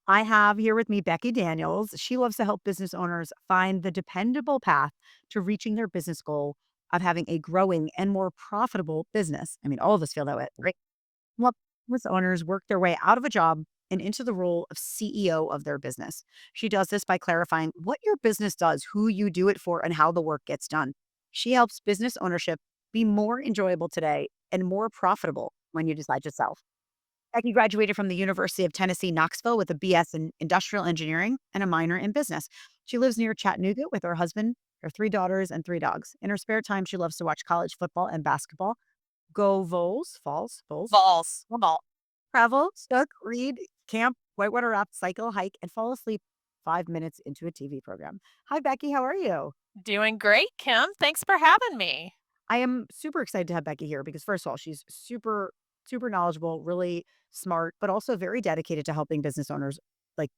I have here with me Becky Daniels. She loves to help business owners find the dependable path to reaching their business goal of having a growing and more profitable business. I mean, all of us feel that way, right? Well, business owners work their way out of a job and into the role of CEO of their business. She does this by clarifying what your business does, who you do it for, and how the work gets done. She helps business ownership be more enjoyable today and more profitable when you decide to sell. Becky graduated from the University of Tennessee, Knoxville with a BS in industrial engineering and a minor in business. She lives near Chattanooga with her husband, her three daughters, and three dogs. In her spare time, she loves to watch college football and basketball, go Vols, Vols. football, travel, cook, read, camp, whitewater raft, cycle, hike, and fall asleep 5 minutes into a TV program. Hi, Becky. How are you? Doing great, Kim. Thanks for having me. I am super excited to have Becky here because, first of all, she's super knowledgeable, really smart, but also very dedicated to helping business owners like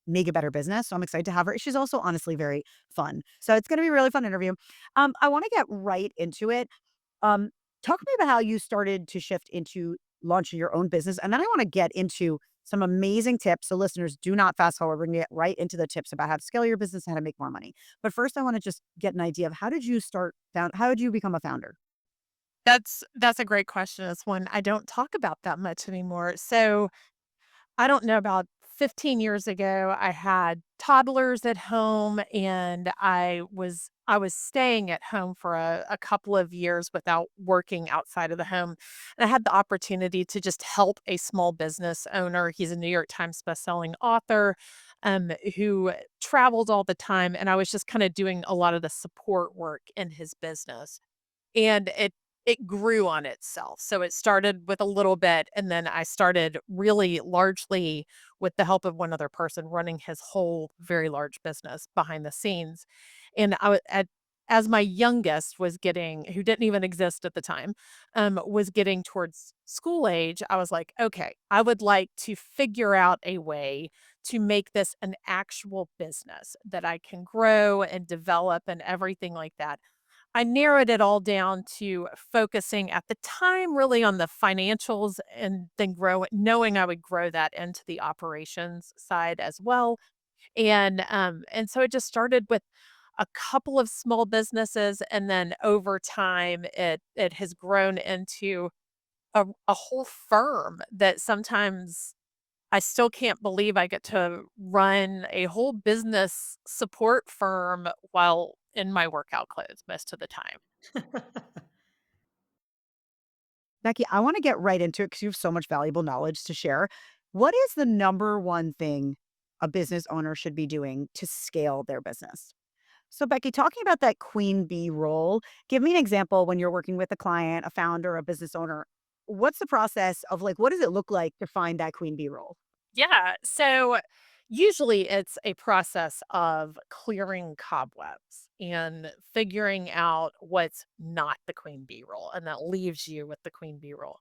make a better business. So I'm excited to have her. She's also honestly very fun. So it's going to be a really fun interview. I want to get right into it. Um, Talk to me about how you started to shift into launching your own business. And then I want to get into some amazing tips. So listeners, do not fast forward. We're going to get right into the tips about how to scale your business and how to make more money. But first, I want to just get an idea of how did you become a founder? That's a great question. It's one I don't talk about that much anymore. So I don't know, about 15 years ago, I had toddlers at home and I was staying at home for a couple of years without working outside of the home. And I had the opportunity to just help a small business owner. He's a New York Times bestselling author who traveled all the time. And I was just kind of doing a lot of the support work in his business. And it grew on itself. So it started with a little bit, and then I started really largely with the help of one other person running his whole very large business behind the scenes. And as my youngest was getting, who didn't even exist at the time, was getting towards school age, I was like, okay, I would like to figure out a way to make this an actual business that I can grow and develop and everything like that. I narrowed it all down to focusing at the time really on the financials and then knowing I would grow that into the operations side as well. And so it just started with a couple of small businesses, and then over time it has grown into a whole firm that sometimes I still can't believe I get to run a whole business support firm while in my workout clothes most of the time. Becky, I want to get right into it because you have so much valuable knowledge to share. What is the number one thing a business owner should be doing to scale their business? So, Becky, talking about that queen bee role, give me an example when you're working with a client, a founder, a business owner. What's the process of like, what does it look like to find that queen bee role? Yeah. So usually it's a process of clearing cobwebs and figuring out what's not the queen bee role, and that leaves you with the queen bee role.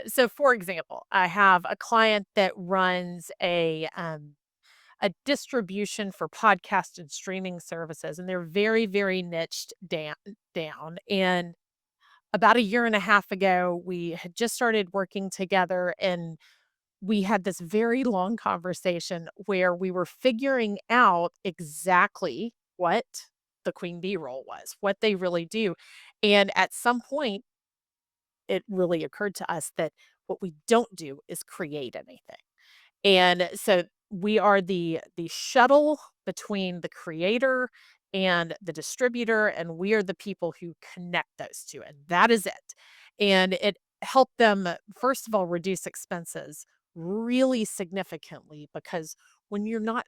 So for example, I have a client that runs a distribution for podcast and streaming services, and they're very, very niched down. And about a year and a half ago, we had just started working together, and we had this very long conversation where we were figuring out exactly what the queen bee role was, what they really do. And at some point, it really occurred to us that what we don't do is create anything. And so we are the shuttle between the creator and the distributor, and we are the people who connect those two, and that is it. And it helped them, first of all, reduce expenses really significantly, because when you're not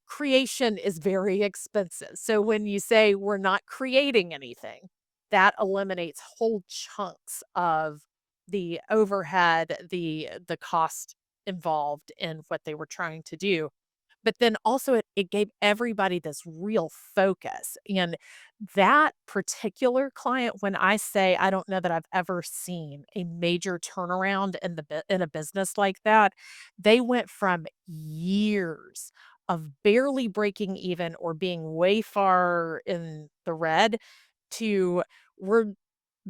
creation is very expensive. So when you say we're not creating anything, that eliminates whole chunks of the overhead, the cost involved in what they were trying to do. But then also it gave everybody this real focus. And that particular client, when I say I don't know that I've ever seen a major turnaround in in a business like that, they went from years of barely breaking even or being way far in the red to we're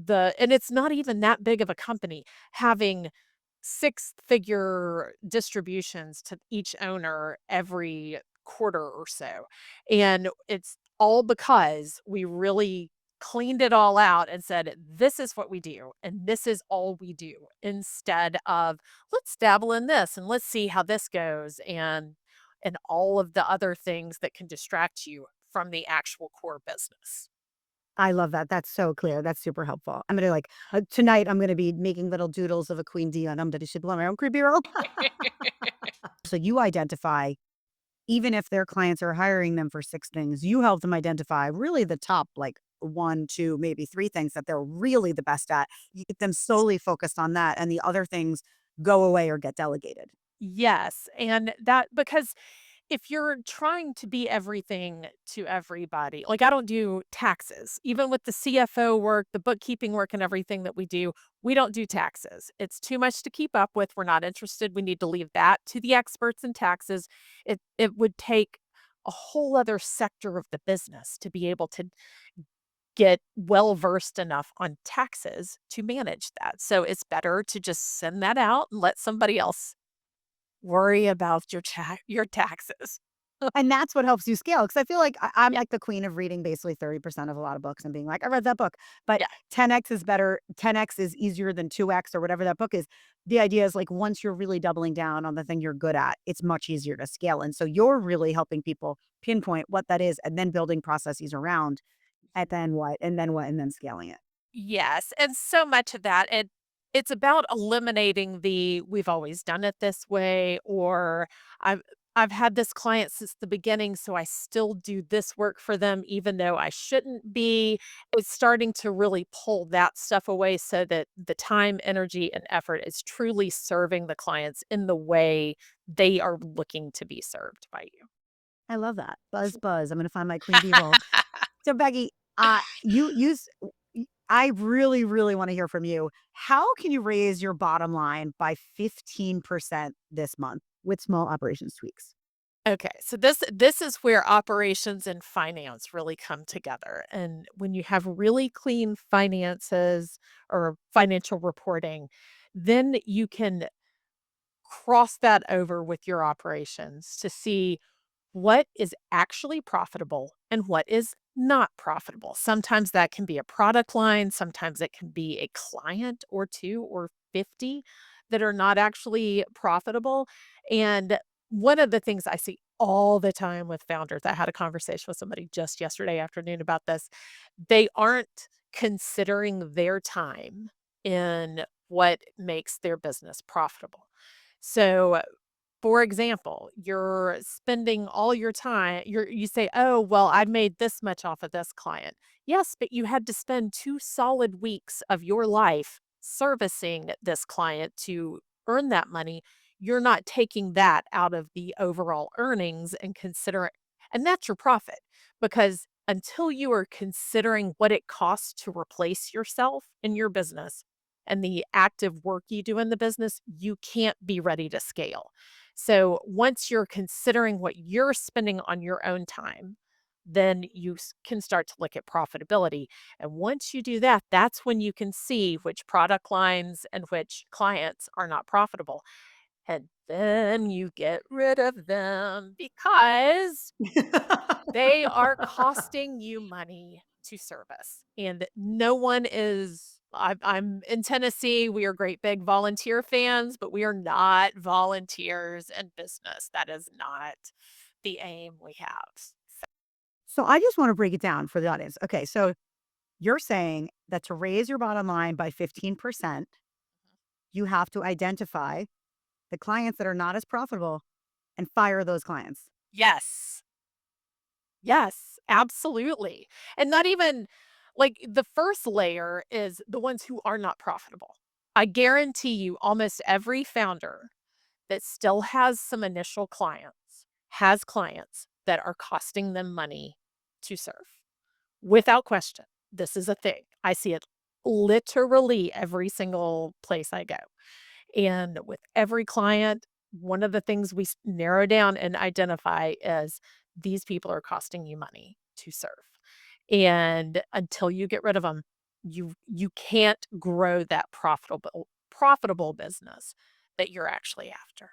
and it's not even that big of a company, having six-figure distributions to each owner every quarter or so, and it's all because we really cleaned it all out and said, "This is what we do, and this is all we do," instead of, "Let's dabble in this, and let's see how this goes," and all of the other things that can distract you from the actual core business. I love that. That's so clear. That's super helpful. I'm gonna tonight. I'm gonna be making little doodles of a queen D on that should blow my own creepy roll. So you identify, even if their clients are hiring them for six things, you help them identify really the top like one, two, maybe three things that they're really the best at. You get them solely focused on that, and the other things go away or get delegated. Yes, and that because if you're trying to be everything to everybody, like I don't do taxes. Even with the CFO work, the bookkeeping work and everything that we don't do taxes. It's too much to keep up with. We're not interested. We need to leave that to the experts in taxes. It would take a whole other sector of the business to be able to get well versed enough on taxes to manage that. So it's better to just send that out and let somebody else worry about your taxes. And that's what helps you scale, because I feel like I'm Yeah, like the queen of reading basically 30% of a lot of books and being like, "I read that book," but yeah. 10x is better. 10x is easier than 2x or whatever that book is. The idea is like once you're really doubling down on the thing you're good at, it's much easier to scale. And so you're really helping people pinpoint what that is and then building processes around, and then what, and then what, and then scaling it. Yes, and so much of that, it's about eliminating the "we've always done it this way," or "I've I've had this client since the beginning, so I still do this work for them even though I shouldn't be." It's starting to really pull that stuff away so that the time, energy, and effort is truly serving the clients in the way they are looking to be served by you. I love that. Buzz, buzz. I'm going to find my queen bee role. So Becky, you use I really, really want to hear from you. How can you raise your bottom line by 15% this month with small operations tweaks? Okay, so this is where operations and finance really come together. And when you have really clean finances or financial reporting, then you can cross that over with your operations to see what is actually profitable and what is not profitable. Sometimes that can be a product line, sometimes it can be a client or 2 or 50 that are not actually profitable. And one of the things I see all the time with founders, I had a conversation with somebody just yesterday afternoon about this. They aren't considering their time in what makes their business profitable. So for example, you're spending all your time you say, "Oh, well, I made this much off of this client." Yes, but you had to spend 2 solid weeks of your life servicing this client to earn that money. You're not taking that out of the overall earnings and and that's your profit, because until you are considering what it costs to replace yourself in your business and the active work you do in the business, you can't be ready to scale. So once you're considering what you're spending on your own time, then can start to look at profitability. And once you do that, that's when you can see which product lines and which clients are not profitable. And then you get rid of them because they are costing you money to service, and no one is I'm in Tennessee, we are great big volunteer fans, but we are not volunteers in business. That is not the aim we have. So I just want to break it down for the audience. Okay, so you're saying that to raise your bottom line by 15%, you have to identify the clients that are not as profitable and fire those clients. Yes. Yes, absolutely. And not even like the first layer is the ones who are not profitable. I guarantee you almost every founder that still has some initial clients, has clients that are costing them money to serve. Without question, this is a thing. I see it literally every single place I go. And with every client, one of the things we narrow down and identify is these people are costing you money to serve. And until you get rid of them, you can't grow that profitable business that you're actually after.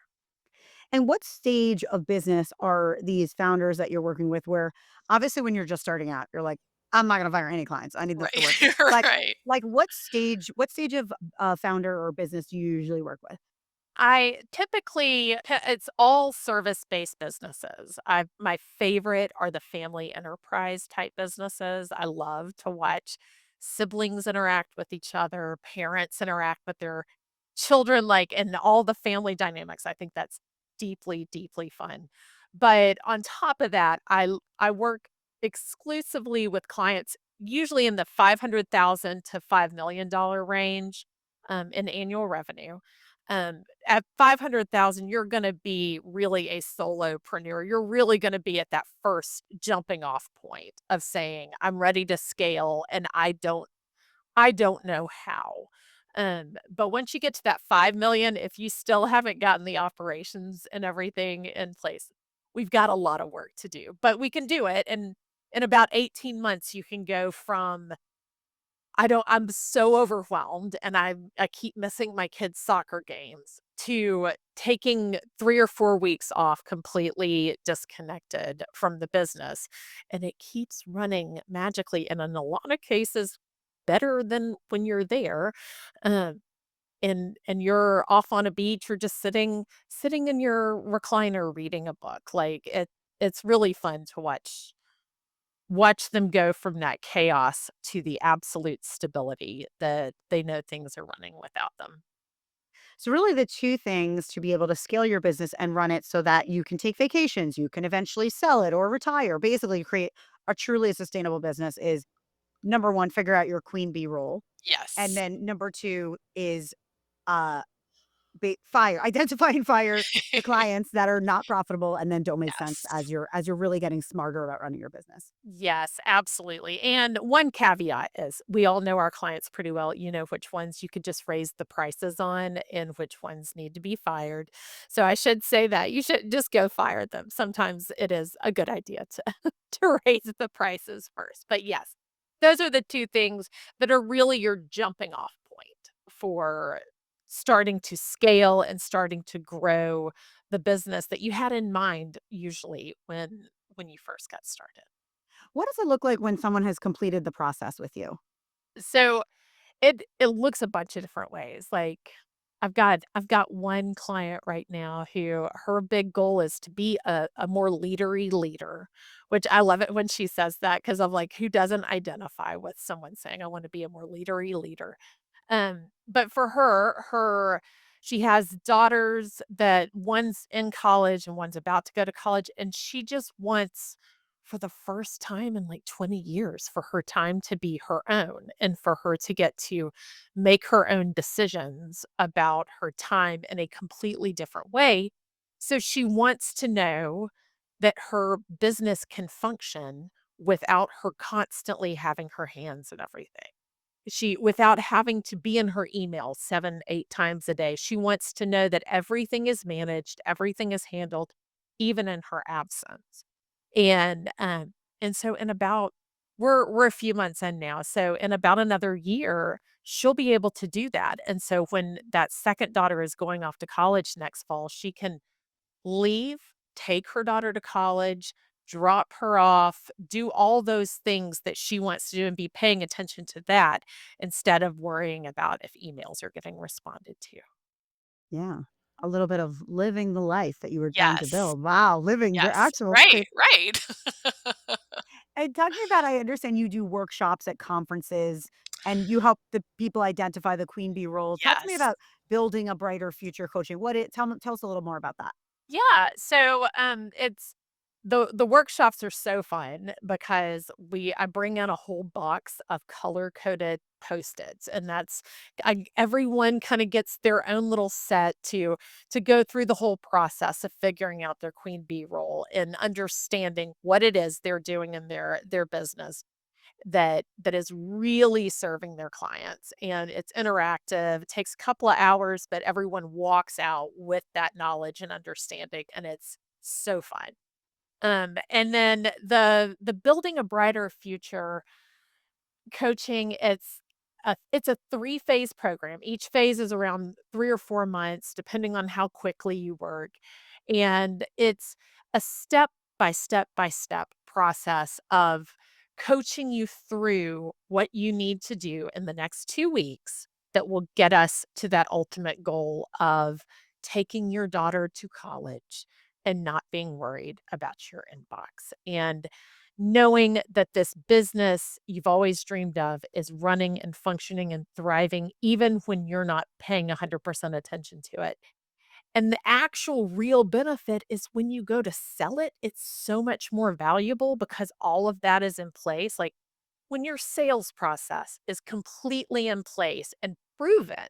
And what stage of business are these founders that you're working with where obviously when you're just starting out, you're like, I'm not gonna fire any clients. I need this to work. Right. But Right. like what stage of founder or business do you usually work with? I typically it's all service-based businesses. I My favorite are the family enterprise type businesses. I love to watch siblings interact with each other, parents interact with their children, like, and all the family dynamics. I think that's deeply, deeply fun. But on top of that, I work exclusively with clients usually in the 500,000 to $5 million range in annual revenue. At 500,000, you're gonna be really a solopreneur. You're really gonna be at that first jumping off point of saying, "I'm ready to scale, and I don't know how." But once you get to that 5 million, if you still haven't gotten the operations and everything in place, we've got a lot of work to do, but we can do it, and in about 18 months, you can go from I'm so overwhelmed and I keep missing my kids' soccer games to taking 3 or 4 weeks off completely disconnected from the business, and it keeps running magically, and in a lot of cases, better than when you're there, um, and you're off on a beach or just sitting in your recliner reading a book. Like, it's really fun to watch them go from that chaos to the absolute stability that they know things are running without them. So really the two things to be able to scale your business and run it so that you can take vacations, you can eventually sell it or retire, basically create a truly sustainable business is number 1, figure out your queen bee role. And Yes. then number 2 is uh fire, identify and fire the clients that are not profitable and then don't make sense Yes. as you're really getting smarter about running your business. Yes, absolutely. And one caveat is we all know our clients pretty well. You know which ones you could just raise the prices on and which ones need to be fired. So I should say that you should just go fire them. Sometimes it is a good idea to to raise the prices first. But yes, those are the two things that are really your jumping off point for starting to scale and starting to grow the business that you had in mind usually when you first got started. What does it look like when someone has completed the process with you? So it looks a bunch of different ways. Like I've got one client right now who her big goal is to be a more leadery leader, which I love it when she says that because I'm like, who doesn't identify with someone saying I want to be a more leadery leader? But for her she has daughters that one's in college and one's about to go to college, and she just wants, for the first time in like 20 years, for her time to be her own and for her to get to make her own decisions about her time in a completely different way. So she wants to know that her business can function without her constantly having her hands in everything. She Without having to be in her email 7, 8 times a day, she wants to know that everything is managed, everything is handled, even in her absence. And so in about we're a few months in now, so in about another year, she'll be able to do that, and so when that second daughter is going off to college next fall, she can leave, take her daughter to college, drop her off, do all those things that she wants to do and be paying attention to that instead of worrying about if emails are getting responded to. Yeah. A little bit of living the life that you were trying to Yes. build. Wow, living the Yes. actual Right, cre right. And talk to me about I understand you do workshops at conferences and you help the people identify the queen bee role. Talk to me Yes. about building a brighter future coaching. What it tell us a little more about that. Yeah, so, it's the workshops are so fun because I bring in a whole box of color-coded Post-its, and everyone kinda gets their own little set to go through the whole process of figuring out their queen bee role and understanding what it is they're doing in their business that is really serving their clients, and it's interactive. It takes a couple of hours, but everyone walks out with that knowledge and understanding, and it's so fun. And then the building a brighter future coaching, it's a 3-phase program. Each phase is around 3 or 4 months, depending on how quickly you work, and it's a step by step by step process of coaching you through what you need to do in the next 2 weeks that will get us to that ultimate goal of taking your daughter to college and not being worried about your inbox, and knowing that this business you've always dreamed of is running and functioning and thriving even when you're not paying 100% attention to it. And the actual real benefit is when you go to sell it, it's so much more valuable because all of that is in place. Like when your sales process is completely in place and proven,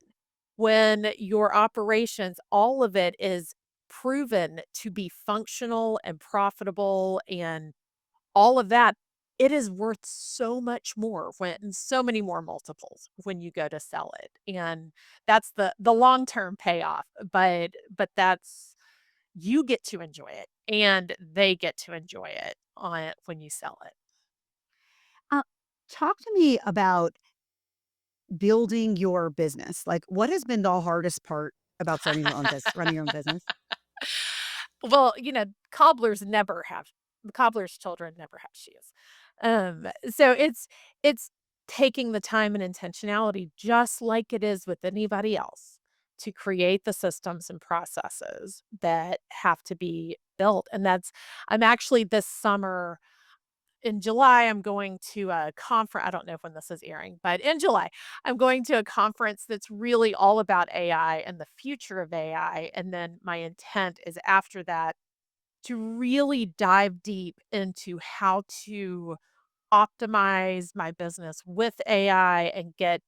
when your operations, all of it is proven to be functional and profitable and all of that, it is worth so much more when so many more multiples when you go to sell it, and that's the long-term payoff, but that's you get to enjoy it, and they get to enjoy it on it when you sell it. Uh, Talk to me about building your business. Like, what has been the hardest part about starting your own business, running your own business? Well, cobblers never have the cobbler's children never have shoes. So it's taking the time and intentionality just like it is with anybody else to create the systems and processes that have to be built. And that's I'm actually this summer in July, I'm going to a conference. I don't know when this is airing, but in July, I'm going to a conference that's really all about AI and the future of AI. And then my intent is after that to really dive deep into how to optimize my business with AI and get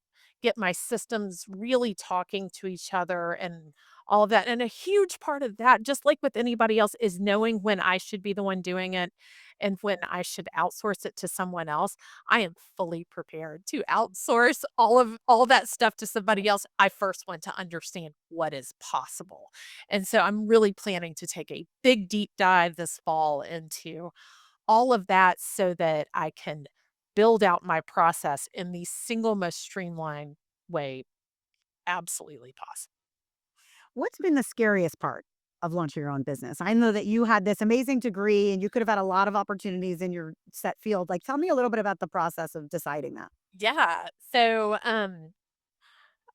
my systems really talking to each other and all of that. And a huge part of that, just like with anybody else, is knowing when I should be the one doing it and when I should outsource it to someone else. I am fully prepared to outsource all that stuff to somebody else. I first want to understand what is possible. And so I'm really planning to take a big deep dive this fall into all of that so that I can build out my process in the single most streamlined way absolutely possible. What's been the scariest part of launching your own business? I know that you had this amazing degree and you could have had a lot of opportunities in your set field. Like, tell me a little bit about the process of deciding that. Yeah. So,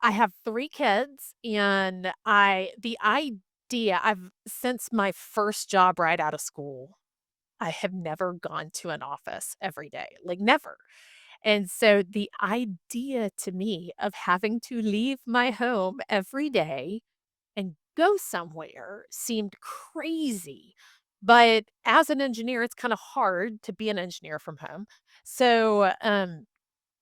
I have 3 kids and the idea I've since my first job right out of school, I have never gone to an office every day, like never. And so the idea to me of having to leave my home every day and go somewhere seemed crazy. But as an engineer, it's kind of hard to be an engineer from home. So,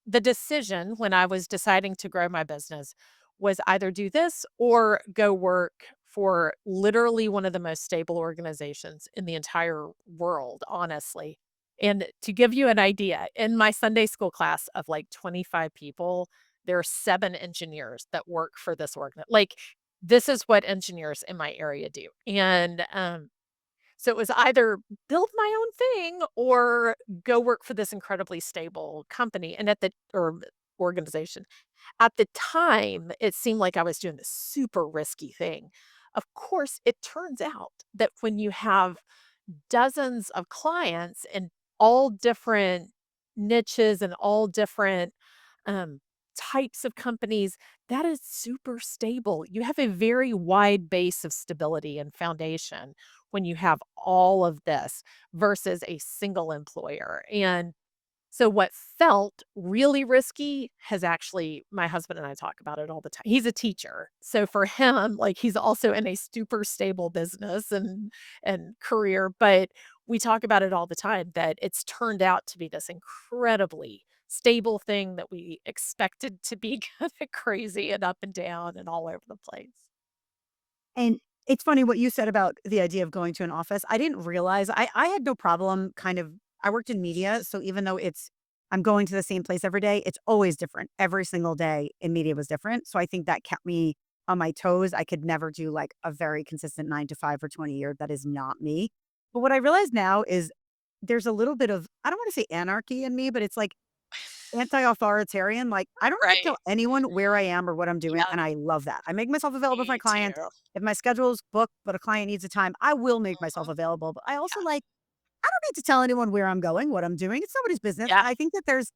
the decision when I was deciding to grow my business was either do this or go work for literally one of the most stable organizations in the entire world, honestly. And to give you an idea, in my Sunday school class of like 25 people, there are 7 engineers that work for this organ. Like, this is what engineers in my area do. And so it was either build my own thing or go work for this incredibly stable company and at the or organization. At the time, it seemed like I was doing this super risky thing. Of course, it turns out that when you have dozens of clients in all different niches and all different um, types of companies, that is super stable. You have a very wide base of stability and foundation when you have all of this versus a single employer. And so what felt really risky has actually my husband and I talk about it all the time. He's a teacher. So for him, like he's also in a super stable business and career, but we talk about it all the time that it's turned out to be this incredibly stable thing that we expected to be kind of crazy and up and down and all over the place. And it's funny what you said about the idea of going to an office. I didn't realize I had no problem kind of I worked in media, so even though I'm going to the same place every day, it's always different. Every single day in media was different. So I think that kept me on my toes. I could never do like a very consistent 9 to 5 for 20 years. That is not me. But what I realize now is there's a little bit of I don't want to say anarchy in me, but it's like anti-authoritarian, like, I don't have to Right. tell anyone where I am or what I'm doing, Yep. and I love that. I make myself available for my Me clients. too. If my schedule is booked, but a client needs a time, I will make myself Mhm. available, but I also Yeah. like I don't need to tell anyone where I'm going, what I'm doing. It's nobody's business, Yeah. and I think that there's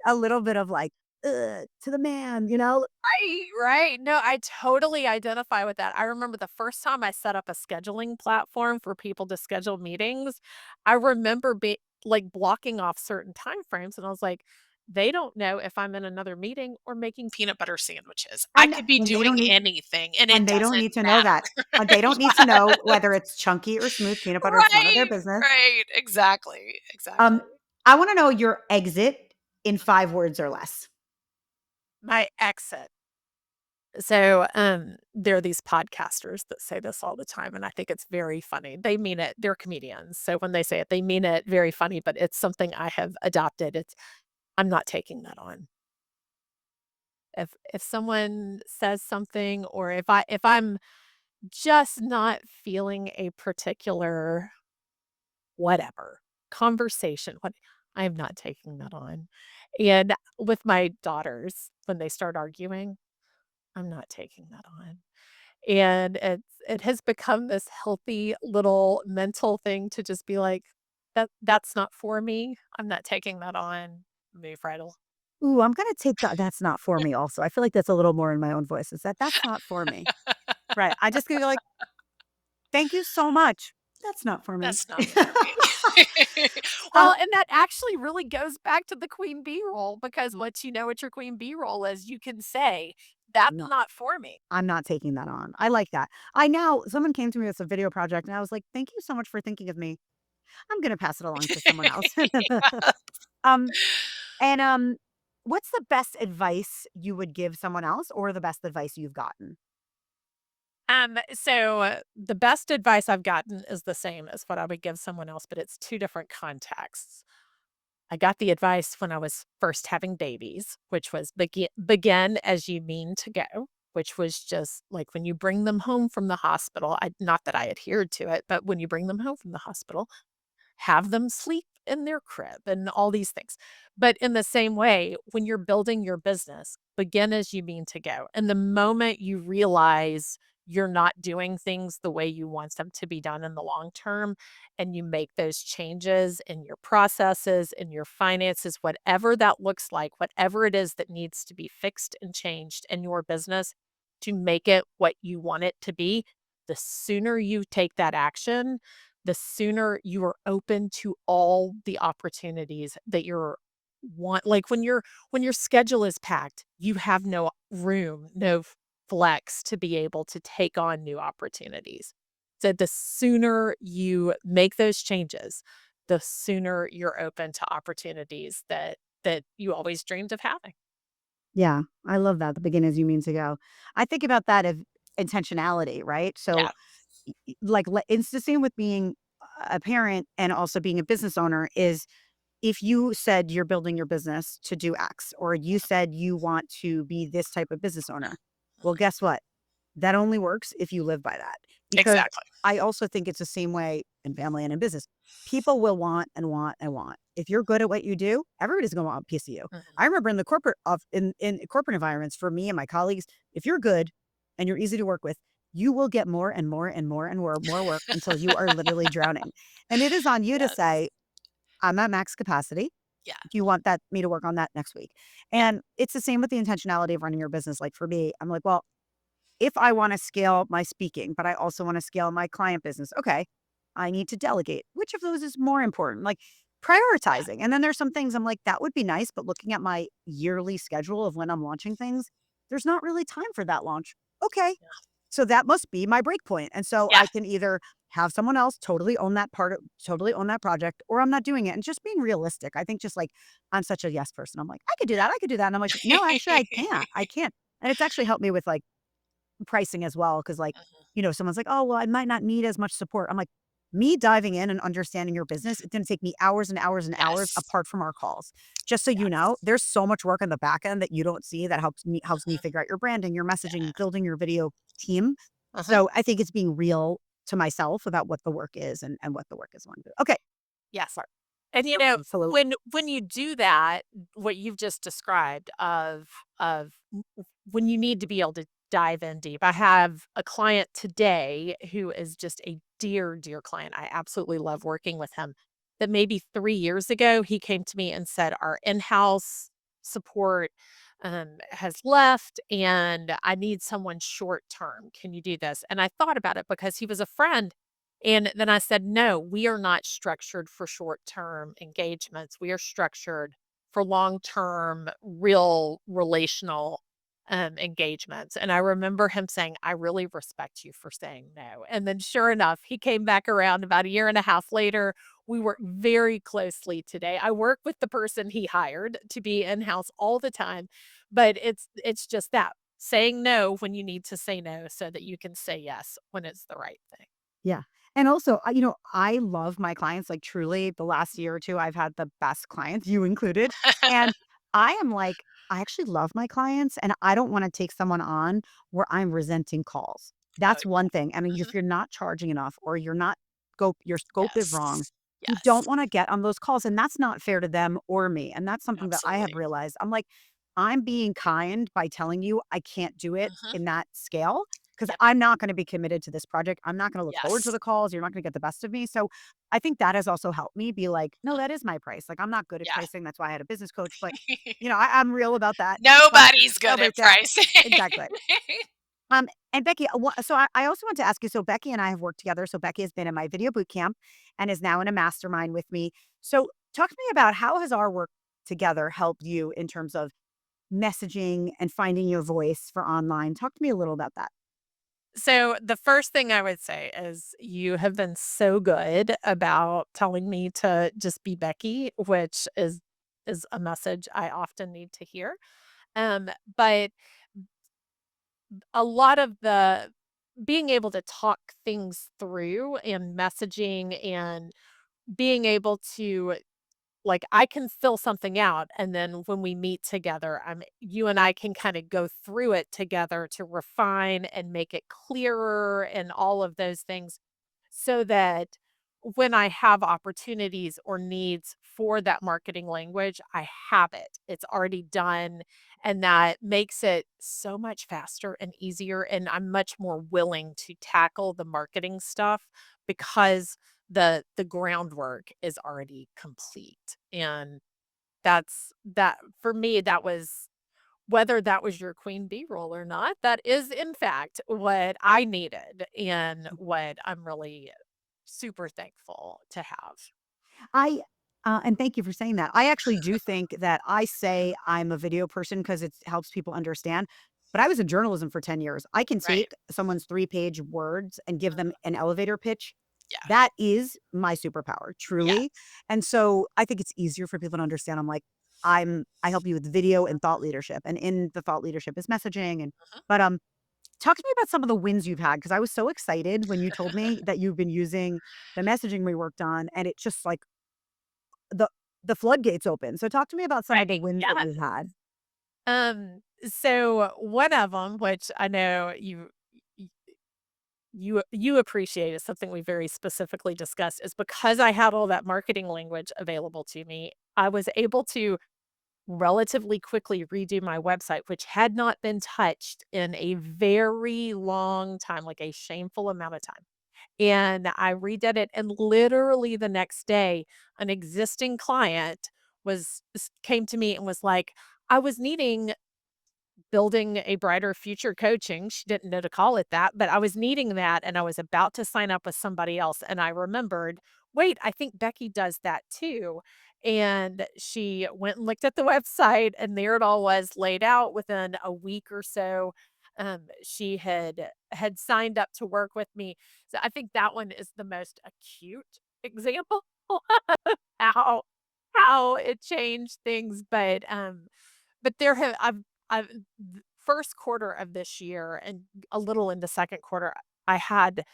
a little bit of like, "Ugh, to the man," you know? Right, right. No, I totally identify with that. I remember the first time I set up a scheduling platform for people to schedule meetings, I remember like blocking off certain time frames and I was like, they don't know if I'm in another meeting or making peanut butter sandwiches. I And could be and they doing don't need anything and it and they don't doesn't need to know matter. that. They don't need to know whether it's chunky or smooth peanut butter. It's none of their Right, business. right. Exactly, Um, exactly. I wanna know your exit in 5 words or less. My exit. So, there are these podcasters that say this all the time, and I think it's very funny. They mean it. They're comedians, so when they say it, they mean it very funny, but it's something I have adopted. It's I'm not taking that on. If someone says something or if I'm just not feeling a particular whatever conversation, what I am not taking that on. And with my daughters, when they start arguing, I'm not taking that on. And it has become this healthy little mental thing to just be like, that's not for me. I'm not taking that on. Move right along. Ooh, I'm gonna take that's not for me also. I feel like that's a little more in my own voice. Is that that's not for me. Right. I just gonna be like, "Thank you so much. That's not for me." That's not for me. Um, Well, and that actually really goes back to the queen bee role because once you know what your queen bee role is, you can say, that's no, not for me. I'm not taking that on. I like that. I now someone came to me with a video project and I was like, "Thank you so much for thinking of me. I'm gonna pass it along to someone else." Um, and what's the best advice you would give someone else or the best advice you've gotten? The best advice I've gotten is the same as what I would give someone else, but it's 2 different contexts. I got the advice when I was first having babies, which was begin as you mean to go, which was just like when you bring them home from the hospital. Not that I adhered to it, but when you bring them home from the hospital, have them sleep in their crib and all these things. But in the same way, when you're building your business, begin as you mean to go. And the moment you realize you're not doing things the way you want them to be done in the long term, and you make those changes in your processes, in your finances, whatever that looks like, whatever it is that needs to be fixed and changed in your business to make it what you want it to be, the sooner you take that action, the sooner you are open to all the opportunities that you're want like when your schedule is packed, you have no room, no flex to be able to take on new opportunities. So the sooner you make those changes, the sooner you're open to opportunities that you always dreamed of having. Yeah, I love that. The begin as you mean to go. I think about that of intentionality, right? So, Yeah, like, it's the same with being a parent and also being a business owner. Is if you said you're building your business to do X, or you said you want to be this type of business owner, well, guess what? That only works if you live by that. Because exactly. I also think it's the same way in family and in business. People will want and want and want. If you're good at what you do, everybody's going to want a piece of you. Mhm. I remember in the corporate of in corporate environments for me and my colleagues, if you're good and you're easy to work with, you will get more and more and more and more work until you are literally drowning. And it is on you to Yes. say, I'm at max capacity. Yeah, Do you want that me to work on that next week? yeah, And it's the same with the intentionality of running your business. Like for me, I'm like, well, if I wanna scale my speaking, but I also wanna scale my client business, okay, I need to delegate. Which of those is more important? Like, yeah, prioritizing, and then there's some things I'm like, "That would be nice," but looking at my yearly schedule of when I'm launching things, there's not really time for that launch. Okay, yeah, so that must be my break point, and so yeah, I can either have someone else totally own that project, or I'm not doing it, and just being realistic. I think just, like, I'm such a yes person. I'm like, "I could do that, I could do that," and I'm like, "No, actually, I can't, I can't." And it's actually helped me with, like, pricing as well, because like, Mhm. someone's like, "Oh, well, I might not need as much support." I'm like, me diving in and understanding your business, it's gonna take me hours and hours and hours Yes, apart from our calls. Just so you know, yes. there's so much work on the back end that you don't see that helps me Mhm. figure out your branding, your messaging, Yeah. building your video team. Mhm. So I think it's being real to myself about what the work is and what the work is going to do. Okay. Yes. And, Absolutely. when you do that, what you've just described of when you need to be able to dive in deep. I have a client today who is just a dear, dear client. I absolutely love working with him. That maybe 3 years ago, he came to me and said, "Our in-house support, has left, and I need someone short term. Can you do this?" And I thought about it because he was a friend, and then I said, "No, we are not structured for short-term engagements. We are structured for long-term, real relational, engagements." And I remember him saying, "I really respect you for saying no." And then sure enough, he came back around about a year and a half later. We work very closely today. I work with the person he hired to be in-house all the time, but it's just that, saying no when you need to say no so that you can say yes when it's the right thing. Yeah. And also, I love my clients, like, truly, the last year or 2, I've had the best clients, you included, and I am like, I actually love my clients, and I don't wanna take someone on where I'm resenting calls. Oh, That's yeah. one thing. I mean, if Mhm. you're not charging enough or you're not your scope is wrong, Yes. you Yes. don't wanna get on those calls, and that's not fair to them or me, and that's something that I have Absolutely. realized. I'm like, I'm being kind by telling you I can't do it Mhm. in that scale, 'cause Yep. I'm not gonna be committed to this project. I'm not gonna look forward to Yes. the calls. You're not gonna get the best of me. So I think that has also helped me be like, no, Mhm. that is my price. Like, I'm not good at Yeah. pricing. That's why I had a business coach. But I'm real about that. But Nobody's good nobody at can. pricing. Exactly. And Becky, I also want to ask you. So Becky and I have worked together. So Becky has been in my video boot camp and is now in a mastermind with me. So talk to me about how has our work together helped you in terms of messaging and finding your voice for online. Talk to me a little about that. So, the first thing I would say is you have been so good about telling me to just be Becky, which is a message I often need to hear. But a lot of the being able to talk things through and messaging and being able to, like, I can fill something out, and then when we meet together, you and I can kinda go through it together to refine and make it clearer and all of those things, so that when I have opportunities or needs for that marketing language, I have it. It's already done, and that makes it so much faster and easier, and I'm much more willing to tackle the marketing stuff because the groundwork is already complete, and that for me, that was, whether that was your queen bee role or not, that is in fact what I needed and what I'm really super thankful to have. I and thank you for saying that. I actually do think that I say I'm a video person because it helps people understand. But I was in journalism for 10 years. I can Right. take someone's 3-page words and give them Mhm. an elevator pitch. Yeah. That is my superpower, Yeah. truly. And so I think it's easier for people to understand. I'm like, I help you with video and thought leadership. And in the thought leadership is messaging. And Mhm. but talk to me about some of the wins you've had because I was so excited when you told me that you've been using the messaging we worked on, and it just like the the floodgates open. So talk to me about some Right. of the wins that Yeah. you've had. So one of them, which I know you appreciate, is something we very specifically discussed, is because I had all that marketing language available to me, I was able to relatively quickly redo my website, which had not been touched in a very long time, like a shameful amount of time. And I redid it, and literally the next day, an existing client came to me and was like, "I was needing building a brighter future coaching." She didn't know to call it that, but I was needing that, and I was about to sign up with somebody else, and I remembered, "Wait, I think Becky does that too." And she went and looked at the website, and there it all was laid out within a week or so. She had signed up to work with me. So I think that one is the most acute example how how it changed things, but there have I've first quarter of this year and a little into second quarter, I had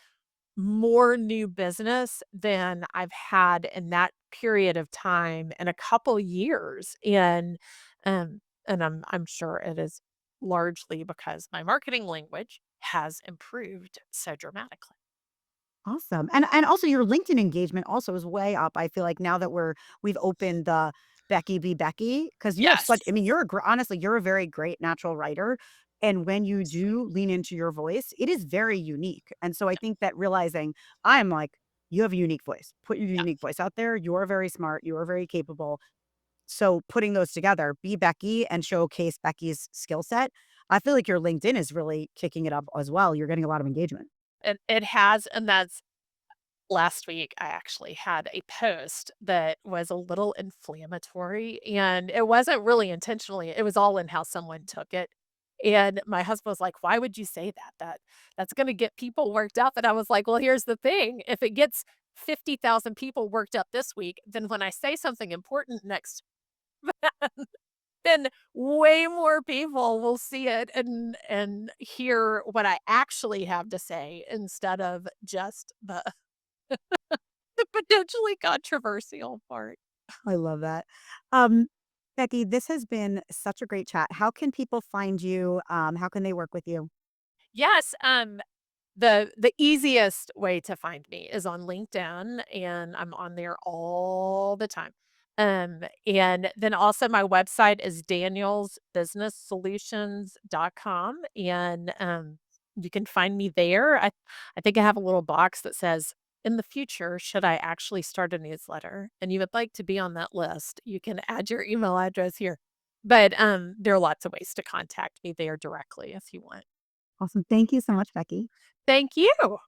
more new business than I've had in that period of time in a couple years, and I'm sure it is largely because my marketing language has improved so dramatically. Awesome. And also your LinkedIn engagement also is way up. I feel like now that we've opened the Becky be Becky, because you have such, I Yes. mean, honestly, you're a very great natural writer. And when you Sweet. do lean into your voice, it is very unique. And so I think that realizing I'm like, you have a unique voice. Put your Yeah. unique voice out there. You're very smart. You are very capable. So putting those together, be Becky and showcase Becky's skill set. I feel like your LinkedIn is really kicking it up as well. You're getting a lot of engagement. It has, and that's last week, I actually had a post that was a little inflammatory, and it wasn't really intentionally, it was all in how someone took it, and my husband was like, "Why would you say that? That's gonna get people worked up," and I was like, "Well, here's the thing, if it gets 50,000 people worked up this week, then when I say something important next then way more people will see it and hear what I actually have to say instead of just the potentially controversial part." I love that. Um, Becky, this has been such a great chat. How can people find you? How can they work with you? Yes, the easiest way to find me is on LinkedIn, and I'm on there all the time. And then also my website is danielsbusinesssolutions.com, and, you can find me there. I think I have a little box that says, "In the future, should I actually start a newsletter and you would like to be on that list, you can add your email address here." But, there are lots of ways to contact me there directly if you want. Awesome. Thank you so much, Becky. Thank you.